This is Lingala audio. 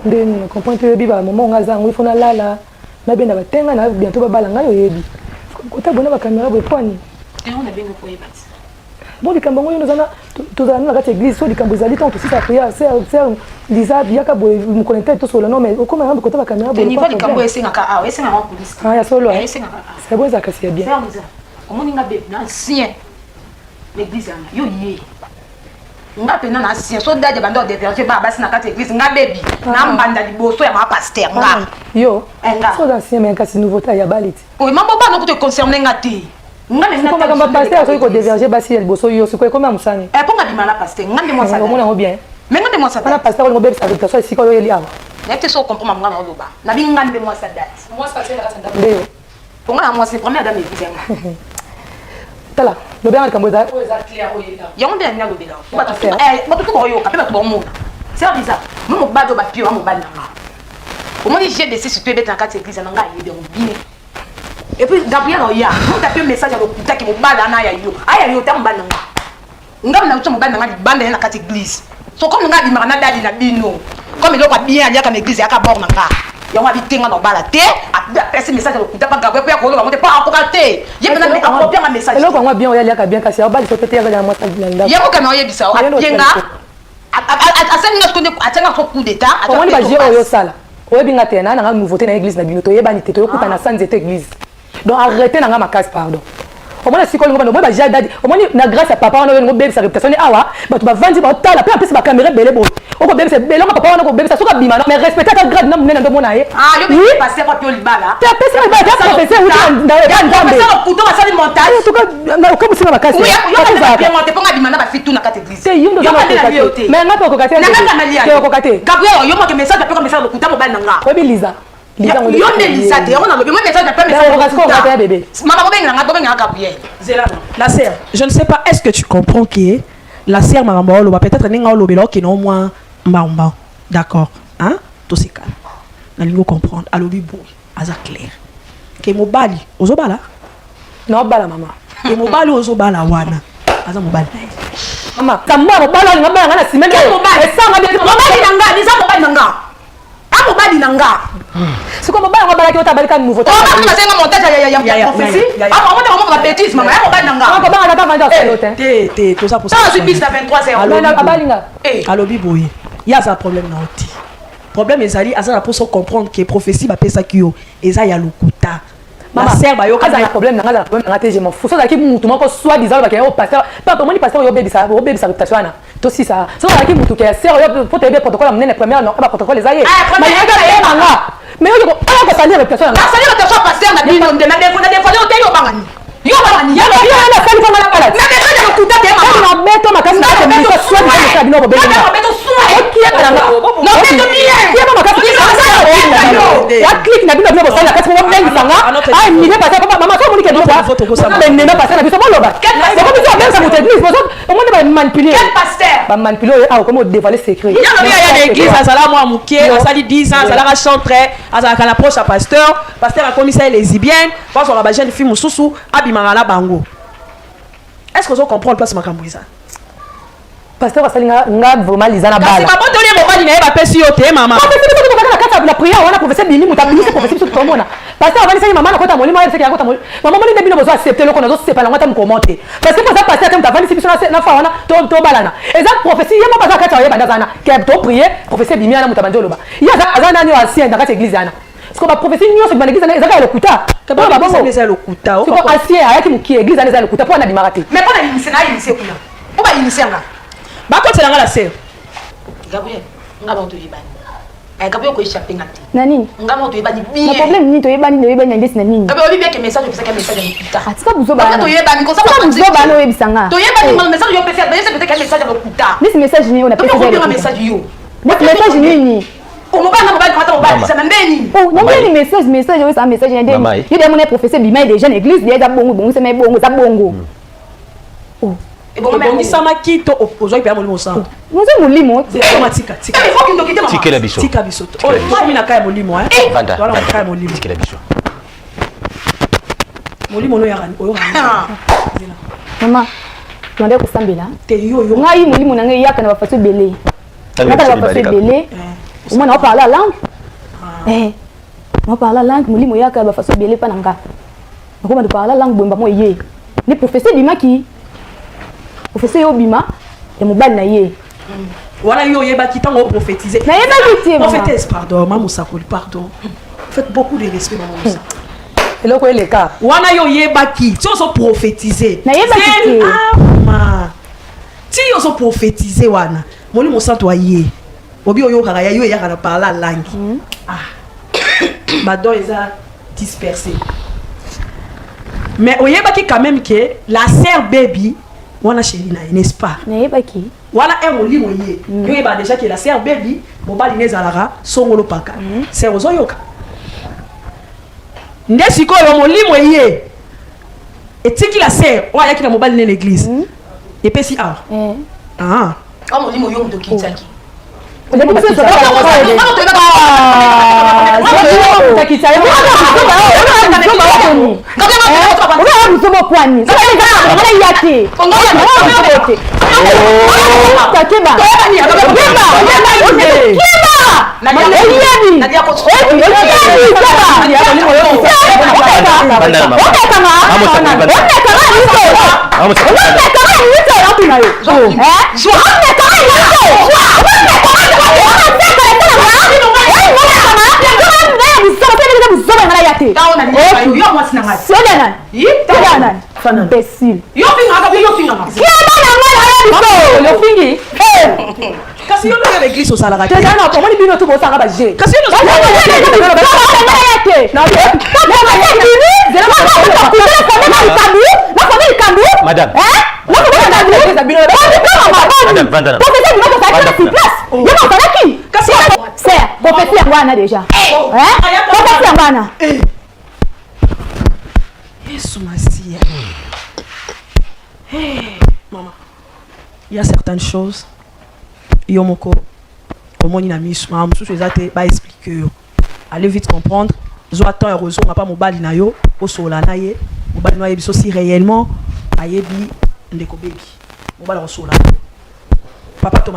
ndeni comprendre que biba maman ngazango il faut na lala na benda batenga na bientôt babala ngayo yebi kota bona ba caméra bo poni et on a bien ko yeba bon likambo ngoyo nozana tozana na kati église so likambo zali tant aussi ça prière c'est Lisa biaka bo mu connecter tout solo non mais au comment kota ba caméra bo niveau likambo esenga ka ah esenga en police ah ya solo esenga c'est bon ça que c'est bien comment ninga be na ancien l'église yo yé nga pena na ancien so dade bando de verger ba basi na kati église nga bebi na mbanda liboso ya ma pasteur nga yo so d'ancien mais kasi nouveauté ya baliti oui mambo ba no ko te concerner nga te nga me na ta pasteur so ko déverger basi ya liboso yo so ko comme musani ponga bima na pasteur nga ndemo sa ngomona ngo bien mais nga ndemo sa na pasteur ngo bebi sa réputation ici ko yo eli awa na te so comprendre nga na loba na bi nga ndemo sa date moi ça c'est la kati ndako ndeyo ponga moi c'est première dame église nga tala lo bien kambo za clair o yela yango bien nya lo bela ba to ko yo ka pe ba to bo mo c'est bizarre mo ba do ba pio mo ba na comment j'ai décidé sur bête na kati église na nga yebe on bien et puis Gabriel oya on tape un message à l'hôpital qui mo ba na ya yo aya yo ta mo ba na nga na mo ba na nga bande na kati église so comme nga bi marana dadi na bino comme il ko bien ya ka église ya ka bor na nga yango abitenga na bala te apesi message lokuta pa Gabriel ya koloba monte pa akokate yebena me akopia ma message eloko ngwa bien oya liaka bien kasi abali so tete ya mwasa blanda yako kama oyebisa apienga asenga skonde atanga ko coup d'état atanga ba jio oyo sala oyebinga te na nga nouveauté na église na bino to yebani te to yokuta na sans état église donc arrêtez na nga makasi pardon au moins si kolongo ba ja dadi au moins na grâce à papa on ngo bebe sa réputation ni awa ba to ba vandi ba tala pe apesi ba caméra belé bo o ko bebe sa belé papa on ko bebe sa soka bima mais respecter ta grade na mena ndo mona ye ah yo bi passer pa pio libala te apesi ba ta professeur ou dans ndambe ça couteau va ça montage en tout cas na ko musima makasi yo va bien monter ponga bima na ba fitu na kate église te yindo na ko mais nga ko kate te ko kate Gabriel yo mo ke message pe ko message lokuta mo ba na nga obi Lisa Lisa on Lisa te on a le message pe message bébé maman ko benga Gabriel la sœur je ne sais pas est-ce que tu comprends que la sœur Marambolo va peut-être ninga o lobelo qui non moins mbamba d'accord hein tout c'est calme na lingo comprendre alobi boy aza clair ke mobali ozobala non bala maman ke mobali ozobala wana aza mobali maman kamwa mobali ngabala ngana simene mobali esanga bien mobali nanga Lisa mobali nanga mobali nanga siko mobali ngabala ki otabalika nouveauté on va faire un montage ya prophétie on va faire bêtise maman mobali nanga on va faire vendre ça l'hôtel té tout ça pour ça ça suis bis à 23h abalinga alobi boye ya za problème na oti problème ezali azala pour se comprendre que prophétie ba pesa kiyo eza ya lokuta ma sœur ba yo kaza na problème na problème na te je m'en fous ça ki mutu moko soit disant ba ke o pasteur pas comment ni pasteur yo bebisa réputation na to si ça ça ki mutu ke sœur yo faut te be protocole amene première non pas protocole ezali mais mais yo ko salir réputation na salir réputation pasteur na bino de na defo yo te yo bangani yo bangani ya na sali ko mala kala na defo ya lokuta te mama na beto makasi na te ministre soit disant bino ko bebisa na beto soit qui est là non beto bien qui est makasi ya click na bino ko sala kasi ko bengi sanga ai mine passer ko mama so monike do mais ne passer na biso boloba c'est comme ça même ça vous église on monde ba manipuler quel pasteur ba manipuler ah comment dévoiler secret il y a l'église azala moi mukie azali 10 ans azala ka chanter azala ka approche à pasteur a commissaire lesbienne parce qu'on a ba jeune fille mususu abimanga na bango est-ce que vous comprenez place makambo ça pasteur asalinga nga vraiment Lisa na bala c'est pas bon donner mobali na ba pesi yo te mama la prière on a professeur bini mutabini c'est professeur tout le monde pasteur avani sali mama na kota molimo elle fait que kota molimo maman moni bino besoin accepter le qu'on a pas la ngata me commenter parce que pour ça pasteur comme t'avani c'est na fa wana to balana exact professeur yema pas kata yeba ndazana ke to prier professeur bimi na mutabandi oloba ya azana ni ancien dans cette église ana parce que ba professeur nyo se banegisa na ezaka lokuta ba ba bongo c'est lokuta o ko ancien ayaki muki église ana ezaka lokuta pour na bimarate mais pas na initier na initier kuna o ba initier nga ba ko tsela nga la sœur Gabriel nga ba to yibani Gabriel ko échapper ngati nani nga ba to yibani bien na problème ni to yebani na ndesi na nini Gabriel obi bien que message pesa que message ni puta atika buzo bana to yebani ko ça pas buzo bana oyebisanga to yebani mal message yo pesa ba c'est peut-être message ya puta ndesi message ni on a pesa message yo ndesi message nini o mobile mata mobile ça mbeni oh nani message oui ça message ndeni il est mon professeur bima des jeunes église il y a bongo c'est mais bongo ça bongo oh et bon sama kito ozo ipa molimo sa nous sommes molimo automatique tika il faut qu'il doit quitter maman tika la biso tika biso oh moi na kaya molimo hein vanda voilà kaya molimo tika la biso molimo no yarani oyo maman tu kusambela te yo ngai molimo na ngai yaka na bafaso belé naka na bafaso belé Au moins on parle la langue. On parle la langue, moi li yaka ba façon belé pa nanga. On commence de parler la langue bomba moi yé. Les professeurs bima qui professeur yo bima et mon bal na yé. Voilà yo yeba qui t'ont prophétisé. Na yeba qui prophétesse pardon, maman Sakoli pardon. Faites beaucoup de respect maman Moussa. Et là quoi les cas. Wana yo yeba qui tu os prophétisé. Na yeba qui ah maman. Si yo os prophétisé wana. Moni Moussa toi yé. Obi yo kaka yo ya kana parler la langue. Ah. Badon eza dispersé. Mais oyeba qui quand même que la sœur baby wana chérie na n'est-ce pas? Na yeba qui voilà un oli moye. Yo yeba déjà que la sœur baby mobali nezalara songolo paka. C'est ozoyoka. Ndesi ko yo molimo ye. Etiki la sœur oya ki na mobali ne l'église. Et puis si ah. Ah. Oh molimo yo ndo kitaki. Le professeur ça imbécile. Yo finga. Kasi yo na l'église au salara. Tu sais non comment les bino tout bon ça va j'ai. Kasi yo Madame. Déjà. Maman, il y a certaines choses. Yomoko, comment il a mis ce maman, tout ça pas expliquer. Allez vite comprendre. Zo attend heureusement on n'a pas mon bali na yo, au sola na ye, mon bali na ye si réellement ayebi ndeko baby. Mon bali au sola. Papa Thomas